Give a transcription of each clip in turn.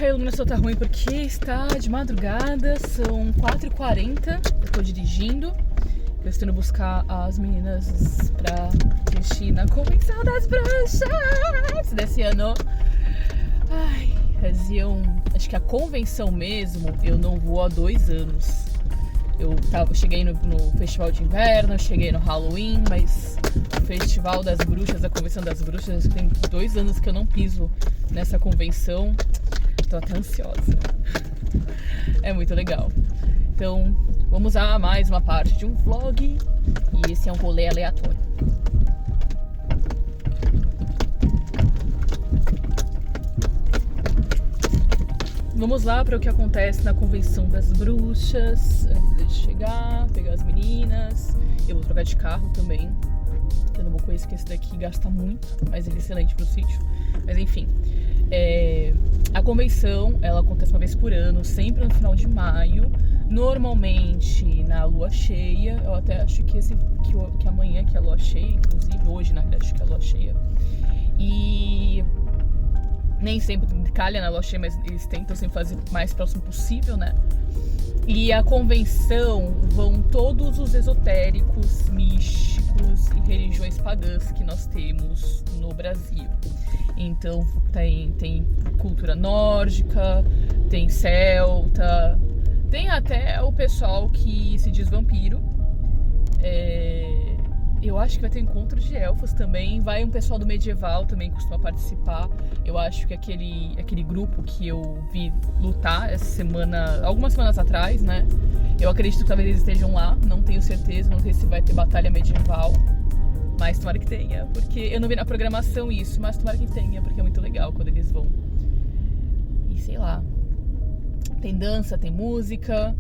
A iluminação tá ruim porque está de madrugada, são 4h40, eu tô dirigindo. Eu estou indo buscar as meninas pra assistir na Convenção das Bruxas desse ano. Ai, acho que a convenção mesmo eu não vou há 2 anos. Eu cheguei no Festival de Inverno, cheguei no Halloween, mas o Festival das Bruxas, a Convenção das Bruxas, tem 2 anos que eu não piso nessa convenção. Tô até ansiosa. É muito legal. Então, vamos a mais uma parte de um vlog. E esse é um rolê aleatório. Vamos lá para o que acontece na Convenção das Bruxas. Antes de chegar, pegar as meninas. Eu vou trocar de carro também. Eu não vou conhecer que esse daqui gasta muito, mas ele é excelente pro sítio. Mas enfim. A convenção, ela acontece uma vez por ano, sempre no final de maio. Normalmente na lua cheia. Eu até acho que amanhã que é a lua cheia, inclusive hoje na verdade acho que é a lua cheia. E nem sempre calha na lua cheia, mas eles tentam sempre fazer o mais próximo possível, né? E a convenção vão todos os esotéricos, místicos e religiões pagãs que nós temos no Brasil. Então tem cultura nórdica, tem celta, tem até o pessoal que se diz vampiro. Eu acho que vai ter encontro de elfos também. Vai um pessoal do medieval também costuma participar. Eu acho que aquele grupo que eu vi lutar essa semana, algumas semanas atrás, né? Eu acredito que talvez eles estejam lá. Não tenho certeza, não sei se vai ter batalha medieval. Mas tomara que tenha, porque eu não vi na programação isso, mas tomara que tenha, porque é muito legal quando eles vão. E sei lá. Tem dança, tem música.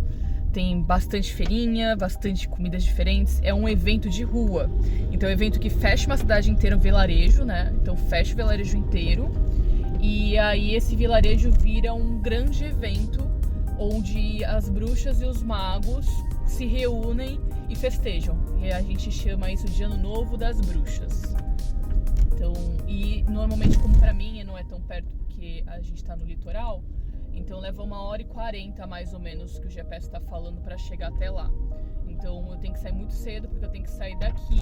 Tem bastante feirinha, bastante comidas diferentes. É um evento de rua. Então é um evento que fecha uma cidade inteira, um vilarejo, né? Então fecha o vilarejo inteiro. E aí esse vilarejo vira um grande evento onde as bruxas e os magos se reúnem e festejam. E a gente chama isso de Ano Novo das Bruxas. Então, e normalmente, como pra mim não é tão perto porque a gente tá no litoral, então leva 1h40 mais ou menos que o GPS tá falando pra chegar até lá. Então eu tenho que sair muito cedo porque eu tenho que sair daqui,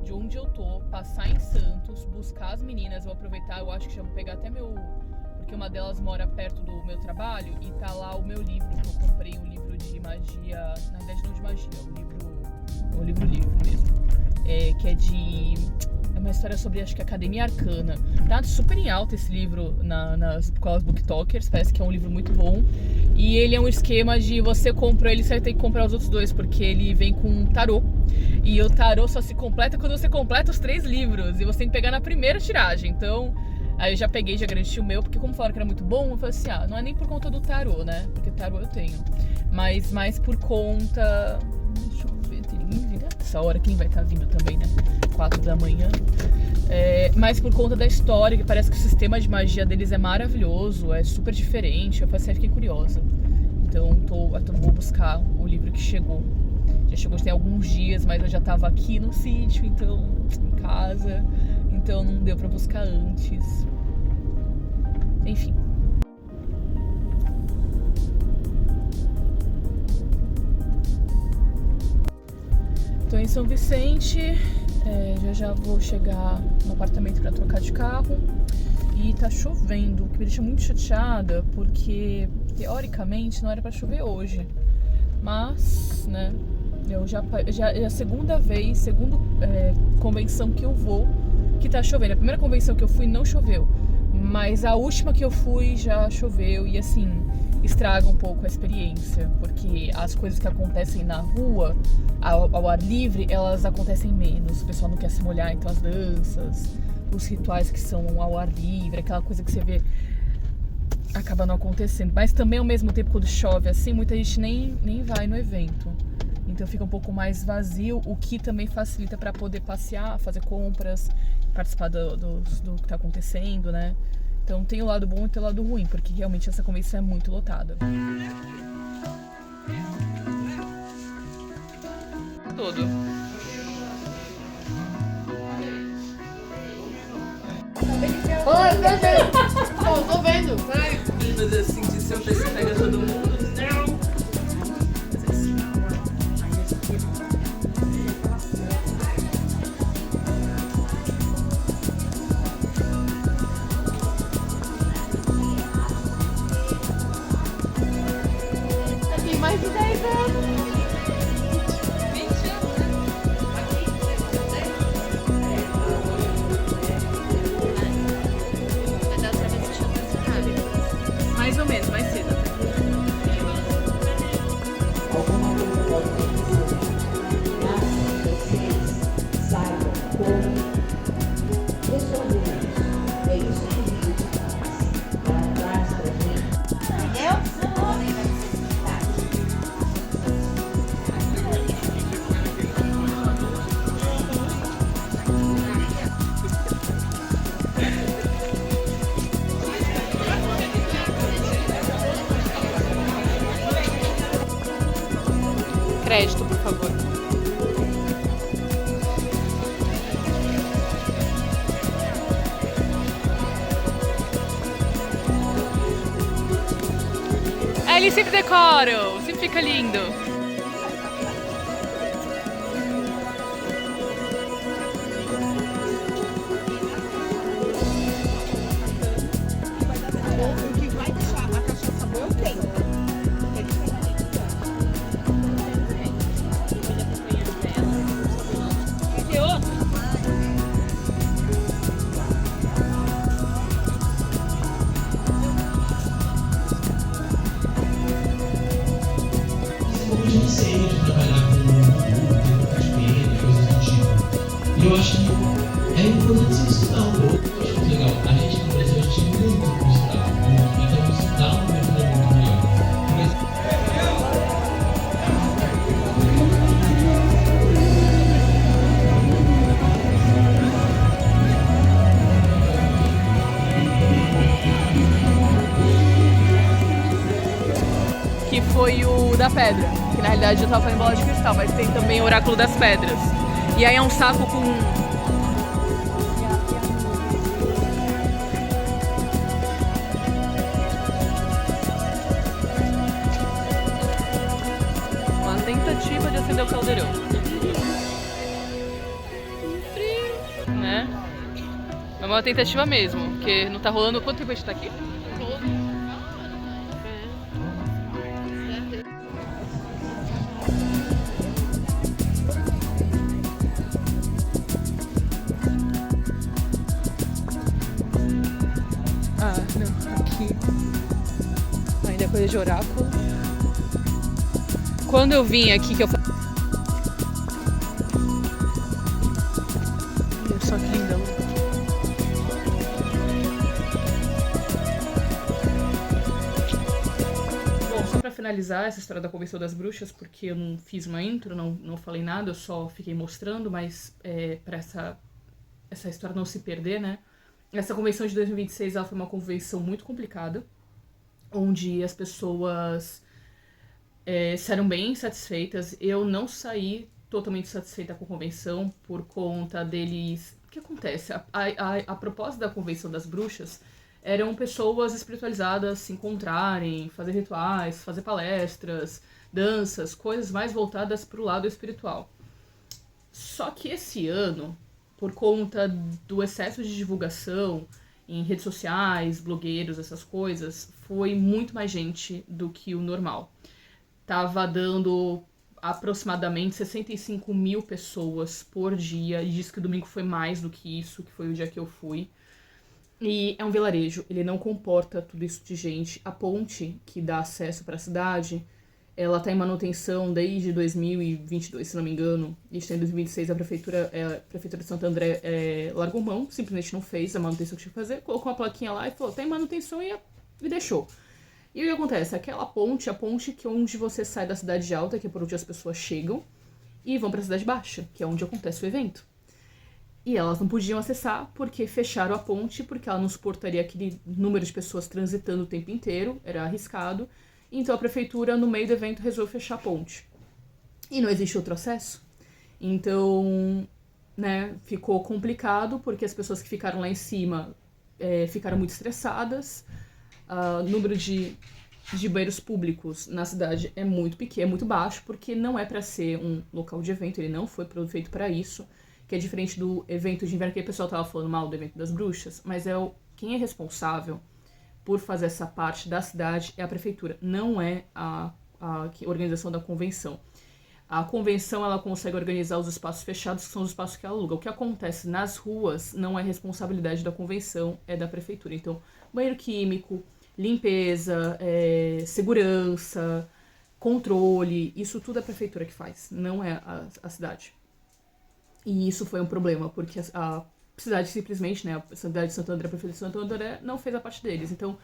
de onde eu tô, passar em Santos, buscar as meninas, vou aproveitar, eu acho que já vou pegar até porque uma delas mora perto do meu trabalho e tá lá o meu livro, que eu comprei um livro de magia, na verdade não de magia, um livro mesmo, que é uma história sobre, acho que Academia Arcana. Tá super em alta esse livro com as booktokers, parece que é um livro muito bom. E ele é um esquema de você compra ele, você vai ter que comprar os outros 2, porque ele vem com um tarô. E o tarô só se completa quando você completa os 3 livros, e você tem que pegar na primeira tiragem. Então, aí eu já peguei, já garanti o meu, porque como falaram que era muito bom, eu falei assim, não é nem por conta do tarô, né? Porque tarô eu tenho. Mas mais por conta... Deixa eu ver, tem ninguém vindo essa hora, quem vai estar vindo também, né? 4 da manhã. Mas por conta da história, que parece que o sistema de magia deles é maravilhoso, é super diferente. Eu falei assim, fiquei curiosa. Então vou buscar o livro que chegou. Já chegou tem alguns dias, mas eu já tava aqui no sítio, então, em casa. Então não deu pra buscar antes. Enfim. Tô em São Vicente, já vou chegar no apartamento pra trocar de carro. E tá chovendo, o que me deixa muito chateada, porque teoricamente não era pra chover hoje. Mas, né, é a segunda convenção que eu vou que tá chovendo. A primeira convenção que eu fui não choveu, mas a última que eu fui já choveu e assim, estraga um pouco a experiência, porque as coisas que acontecem na rua, ao ar livre, elas acontecem menos. O pessoal não quer se molhar, então as danças, os rituais que são ao ar livre, aquela coisa que você vê acaba não acontecendo. Mas também ao mesmo tempo, quando chove assim, muita gente nem vai no evento. Então fica um pouco mais vazio, o que também facilita para poder passear, fazer compras, participar do que tá acontecendo, né? Então tem o lado bom e tem o lado ruim, porque realmente essa convenção é muito lotada. Todo. Oi, tô vendo. Peraí. Mas assim, de ser um peixe que pega todo mundo. Tem mais de 10 anos. 20 anos, né? Mais ou menos, mais cedo. Alguma coisa pode acontecer, mas vocês saibam como resolver isso. É isso que o vídeo traz pra gente. Eu sou Crédito, por favor. Eles sempre decoram, sempre fica lindo. O que vai deixar a cachaça boa eu tenho. Quer ter outro? De receio de trabalhar com público, experiência, coisas do tipo. E eu acho que é importante você estudar um pouco. Eu acho muito legal. A gente no Brasil, a gente tem muito para estudar, muito. Então, estudar uma cultura muito melhor. Que foi o da pedra. Que na realidade eu tava fazendo bola de cristal, mas tem também o oráculo das pedras. E aí é um saco com. Uma tentativa de acender o caldeirão. Frio, né? É uma tentativa mesmo, porque não tá rolando. Quanto tempo a gente tá aqui? Ah, não, aqui ainda é coisa de oráculo. Quando eu vim aqui que eu falei. Olha só que linda. Bom, só pra finalizar essa história da Convenção das Bruxas, porque eu não fiz uma intro, não falei nada, eu só fiquei mostrando, mas pra essa história não se perder, né? Essa convenção de 2026 ela foi uma convenção muito complicada, onde as pessoas saíram bem satisfeitas. Eu não saí totalmente satisfeita com a convenção por conta deles... O que acontece? A proposta da Convenção das Bruxas eram pessoas espiritualizadas se encontrarem, fazer rituais, fazer palestras, danças, coisas mais voltadas para o lado espiritual. Só que esse ano, por conta do excesso de divulgação em redes sociais, blogueiros, essas coisas, foi muito mais gente do que o normal. Tava dando aproximadamente 65 mil pessoas por dia, e diz que o domingo foi mais do que isso, que foi o dia que eu fui. E é um vilarejo, ele não comporta tudo isso de gente. A ponte que dá acesso para a cidade, ela tá em manutenção desde 2022, se não me engano. E em 2026 a Prefeitura de Santo André largou mão, simplesmente não fez a manutenção que tinha que fazer, colocou uma plaquinha lá e falou, tá em manutenção e deixou. E o que acontece? Aquela ponte, a ponte que onde você sai da cidade alta, que é por onde as pessoas chegam, e vão pra cidade baixa, que é onde acontece o evento. E elas não podiam acessar porque fecharam a ponte, porque ela não suportaria aquele número de pessoas transitando o tempo inteiro, era arriscado. Então a prefeitura, no meio do evento, resolveu fechar a ponte. E não existe outro acesso. Então, né, ficou complicado, porque as pessoas que ficaram lá em cima ficaram muito estressadas. O número de banheiros públicos na cidade é muito pequeno, é muito baixo, porque não é para ser um local de evento, ele não foi feito para isso, que é diferente do evento de inverno, que o pessoal tava falando mal do evento das bruxas, mas quem é responsável por fazer essa parte da cidade é a prefeitura, não é a organização da convenção. A convenção, ela consegue organizar os espaços fechados, que são os espaços que ela aluga. O que acontece nas ruas não é responsabilidade da convenção, é da prefeitura. Então, banheiro químico, limpeza, segurança, controle, isso tudo é a prefeitura que faz, não é a cidade. E isso foi um problema, porque a cidade simplesmente, né, a cidade de Santo André, a prefeitura de Santo André, não fez a parte deles. Então,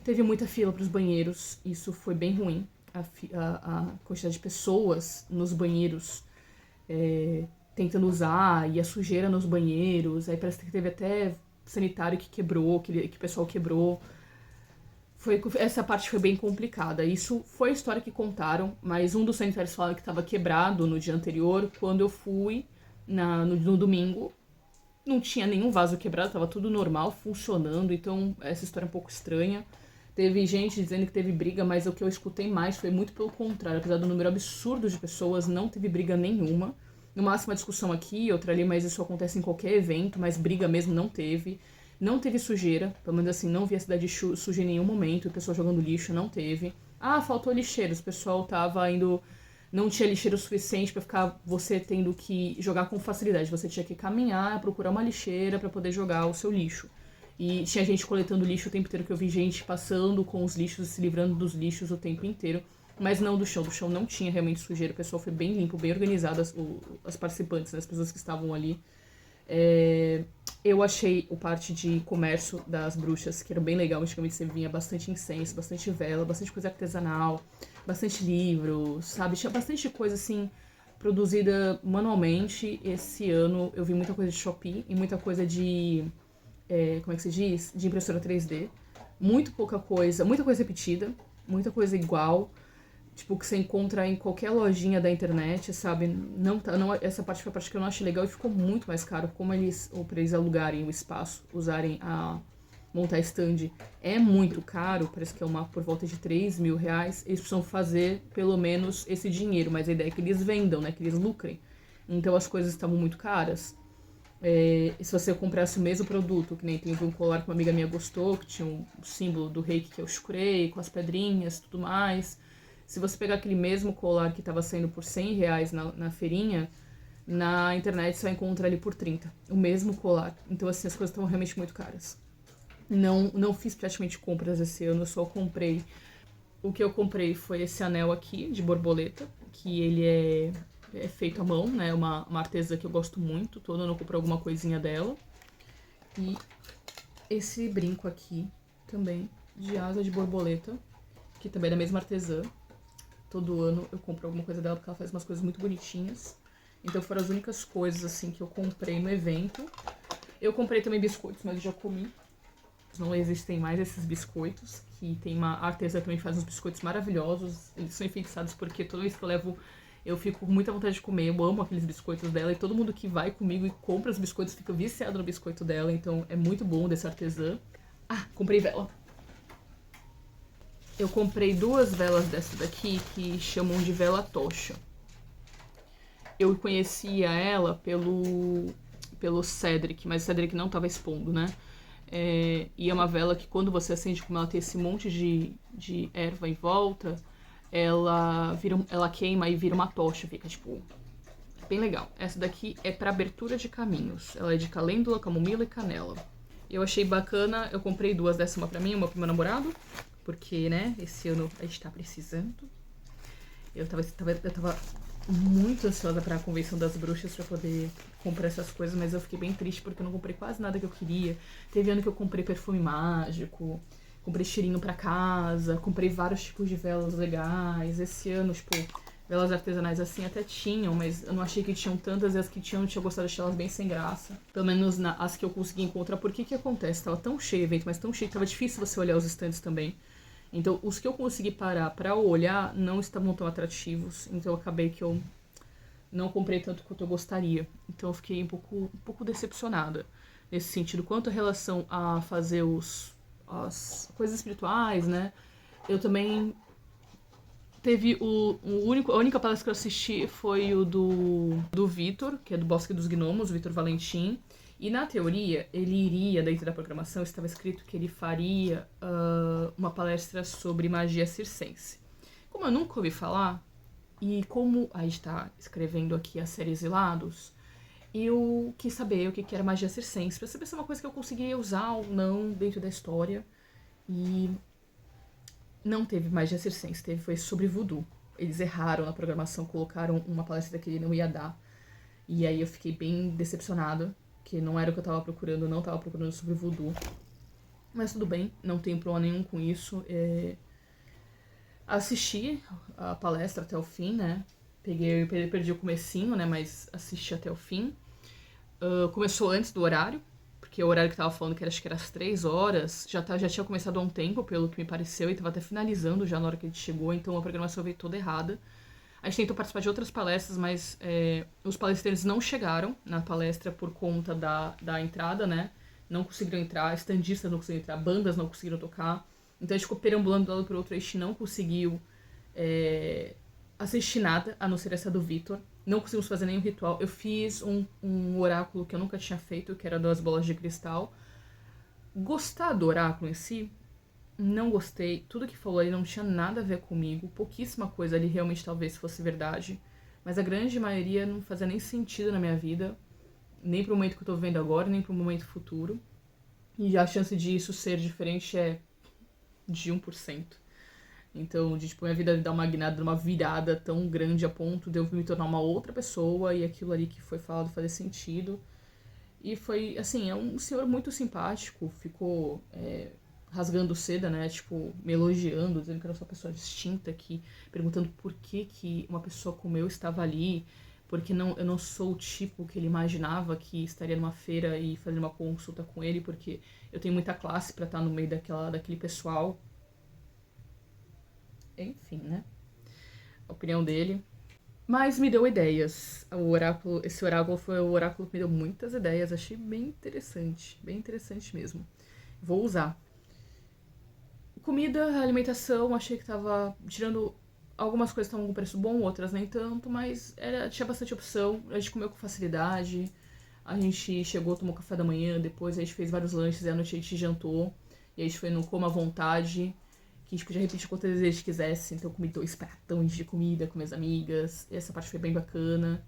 teve muita fila para os banheiros, isso foi bem ruim. A quantidade de pessoas nos banheiros tentando usar, e a sujeira nos banheiros, aí parece que teve até sanitário que quebrou, que o pessoal quebrou. Essa parte foi bem complicada. Isso foi a história que contaram, mas um dos sanitários falaram que estava quebrado no dia anterior. Quando eu fui no domingo, não tinha nenhum vaso quebrado, estava tudo normal, funcionando. Então essa história é um pouco estranha. Teve gente dizendo que teve briga, mas o que eu escutei mais foi muito pelo contrário. Apesar do número absurdo de pessoas, não teve briga nenhuma. No máximo uma discussão aqui, outra ali, mas isso acontece em qualquer evento, mas briga mesmo não teve. Não teve sujeira, pelo menos assim, não vi a cidade suja em nenhum momento, o pessoal jogando lixo, não teve. Faltou lixeiros, o pessoal tava indo... Não tinha lixeiro suficiente pra ficar você tendo que jogar com facilidade. Você tinha que caminhar, procurar uma lixeira pra poder jogar o seu lixo. E tinha gente coletando lixo o tempo inteiro, que eu vi gente passando com os lixos e se livrando dos lixos o tempo inteiro. Mas não do chão não tinha realmente sujeira, o pessoal foi bem limpo, bem organizado, as participantes, né, as pessoas que estavam ali. Eu achei o parte de comércio das bruxas, que era bem legal. Antigamente você vinha bastante incenso, bastante vela, bastante coisa artesanal, bastante livro, sabe? Tinha bastante coisa assim produzida manualmente. Esse ano eu vi muita coisa de Shopee e muita coisa de... como é que se diz? De impressora 3D. Muita coisa repetida, muita coisa igual. Tipo, que você encontra em qualquer lojinha da internet, sabe? Essa parte foi a parte que eu não achei legal e ficou muito mais caro. Como pra eles alugarem o espaço, montar stand, é muito caro. Parece que é por volta de 3 mil reais. Eles precisam fazer pelo menos esse dinheiro, mas a ideia é que eles vendam, né? Que eles lucrem. Então as coisas estavam muito caras. Se você comprasse o mesmo produto, que nem tem um colar que uma amiga minha gostou, que tinha um símbolo do reiki, que é o Shukurei, com as pedrinhas e tudo mais... Se você pegar aquele mesmo colar que estava saindo por 100 reais na feirinha, na internet você vai encontrar ele por 30. O mesmo colar. Então, assim, as coisas estão realmente muito caras. Não fiz praticamente compras esse ano, eu só comprei... O que eu comprei foi esse anel aqui, de borboleta, que ele é feito à mão, né? Uma artesã que eu gosto muito. Todo ano eu compro alguma coisinha dela. E esse brinco aqui, também, de asa de borboleta, que também é da mesma artesã. Todo ano eu compro alguma coisa dela, porque ela faz umas coisas muito bonitinhas. Então foram as únicas coisas, assim, que eu comprei no evento. Eu comprei também biscoitos, mas eu já comi. Não existem mais esses biscoitos, que tem uma artesã que também faz uns biscoitos maravilhosos. Eles são enfeitiçados porque toda vez que eu levo, eu fico com muita vontade de comer. Eu amo aqueles biscoitos dela e todo mundo que vai comigo e compra os biscoitos fica viciado no biscoito dela. Então é muito bom dessa artesã. Comprei vela. Eu comprei 2 velas dessa daqui que chamam de vela tocha. Eu conhecia ela pelo Cedric, mas o Cedric não tava expondo, né? E é uma vela que quando você acende, como ela tem esse monte de erva em volta, ela queima e vira uma tocha, fica tipo bem legal. Essa daqui é para abertura de caminhos. Ela é de calêndula, camomila e canela. Eu achei bacana, eu comprei 2 dessa, uma pra mim e uma pro meu namorado. Porque, né, esse ano a gente tá precisando. Eu tava muito ansiosa pra convenção das bruxas pra poder comprar essas coisas, mas eu fiquei bem triste porque eu não comprei quase nada que eu queria. Teve ano que eu comprei perfume mágico, comprei cheirinho pra casa, comprei vários tipos de velas legais. Esse ano, tipo, velas artesanais assim até tinham, mas eu não achei que tinham tantas, e as que tinham eu tinha gostado de achar elas bem sem graça. Pelo menos as que eu consegui encontrar. Por que acontece? Tava tão cheio o evento, mas tão cheio que tava difícil você olhar os estandes também. Então, os que eu consegui parar pra olhar não estavam tão atrativos. Então, acabei que eu não comprei tanto quanto eu gostaria. Então, eu fiquei um pouco decepcionada nesse sentido. Quanto a relação a fazer as coisas espirituais, né? Eu também teve a única palestra que eu assisti foi o do Vitor, que é do Bosque dos Gnomos, o Vitor Valentim. E na teoria, ele iria, dentro da programação, estava escrito que ele faria uma palestra sobre magia circense. Como eu nunca ouvi falar, e como a gente está escrevendo aqui a série Exilados, eu quis saber o que era magia circense, pra saber se é uma coisa que eu conseguiria usar ou não dentro da história. E não teve magia circense, foi sobre voodoo. Eles erraram na programação, colocaram uma palestra que ele não ia dar. E aí eu fiquei bem decepcionada, que não era o que eu tava procurando, eu não tava procurando sobre voodoo. Mas tudo bem, não tenho problema nenhum com isso. Assisti a palestra até o fim, né? Perdi o comecinho, né? Mas assisti até o fim. Começou antes do horário, porque o horário que tava falando, que acho que era às 3 horas, já tinha começado há um tempo, pelo que me pareceu, e tava até finalizando já na hora que a gente chegou, então a programação veio toda errada. A gente tentou participar de outras palestras, mas os palestrantes não chegaram na palestra por conta da entrada, né? Não conseguiram entrar, estandistas não conseguiram entrar, bandas não conseguiram tocar. Então a gente ficou perambulando de um lado pro outro, a gente não conseguiu assistir nada, a não ser essa do Vitor. Não conseguimos fazer nenhum ritual. Eu fiz um oráculo que eu nunca tinha feito, que era das bolas de cristal. Gostar do oráculo em si, não gostei. Tudo que falou ali não tinha nada a ver comigo. Pouquíssima coisa ali realmente talvez fosse verdade. Mas a grande maioria não fazia nem sentido na minha vida. Nem pro momento que eu tô vivendo agora, nem pro momento futuro. E a chance de isso ser diferente é de 1%. Então, minha vida dar uma guinada, uma virada tão grande a ponto de eu me tornar uma outra pessoa e aquilo ali que foi falado fazer sentido. E foi, assim, é um senhor muito simpático, ficou rasgando seda, né, me elogiando, dizendo que era uma pessoa distinta, perguntando por que uma pessoa como eu estava ali, porque eu não sou o tipo que ele imaginava que estaria numa feira e fazer uma consulta com ele, porque eu tenho muita classe para estar no meio daquele pessoal. Enfim, né? A opinião dele. Mas me deu ideias. Esse oráculo foi o oráculo que me deu muitas ideias. Achei bem interessante mesmo. Vou usar. Comida, alimentação, achei que tava tirando. Algumas coisas estavam com preço bom, outras nem tanto, mas tinha bastante opção. A gente comeu com facilidade. A gente chegou, tomou café da manhã, depois a gente fez vários lanches e à noite a gente jantou. E a gente foi no Coma à Vontade, que a gente podia repetir quantas vezes a gente quisesse. Então eu comi 2 pratões de comida com minhas amigas. Essa parte foi bem bacana.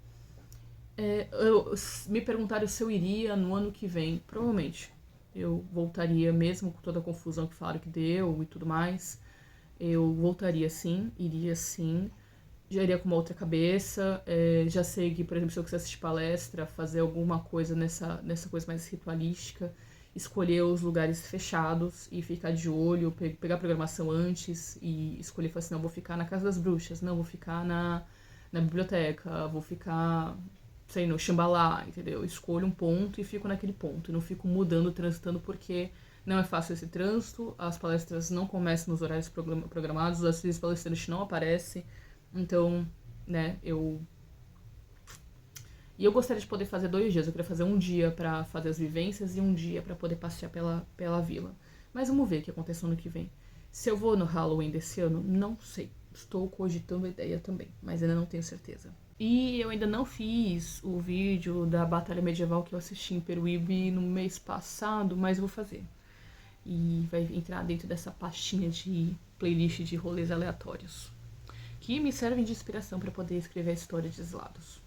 Me perguntaram se eu iria no ano que vem. Provavelmente. Eu voltaria mesmo com toda a confusão que falaram que deu e tudo mais. Eu voltaria sim, iria sim. Já iria com uma outra cabeça. Já sei que, por exemplo, se eu quiser assistir palestra, fazer alguma coisa nessa coisa mais ritualística, escolher os lugares fechados e ficar de olho, pegar a programação antes e escolher, falar assim, não, vou ficar na Casa das Bruxas, não, vou ficar na biblioteca, vou ficar, sei, no Xambalá, entendeu? Escolho um ponto e fico naquele ponto, não fico mudando, transitando, porque não é fácil esse trânsito, as palestras não começam nos horários programados, às vezes palestrantes não aparecem, então, né, E eu gostaria de poder fazer 2 dias. Eu queria fazer um dia pra fazer as vivências e um dia pra poder passear pela vila. Mas vamos ver o que acontece no ano que vem. Se eu vou no Halloween desse ano, não sei. Estou cogitando a ideia também, mas ainda não tenho certeza. E eu ainda não fiz o vídeo da Batalha Medieval que eu assisti em Peruíbe no mês passado, mas vou fazer. E vai entrar dentro dessa pastinha de playlist de rolês aleatórios, que me servem de inspiração para poder escrever a história de Exilados.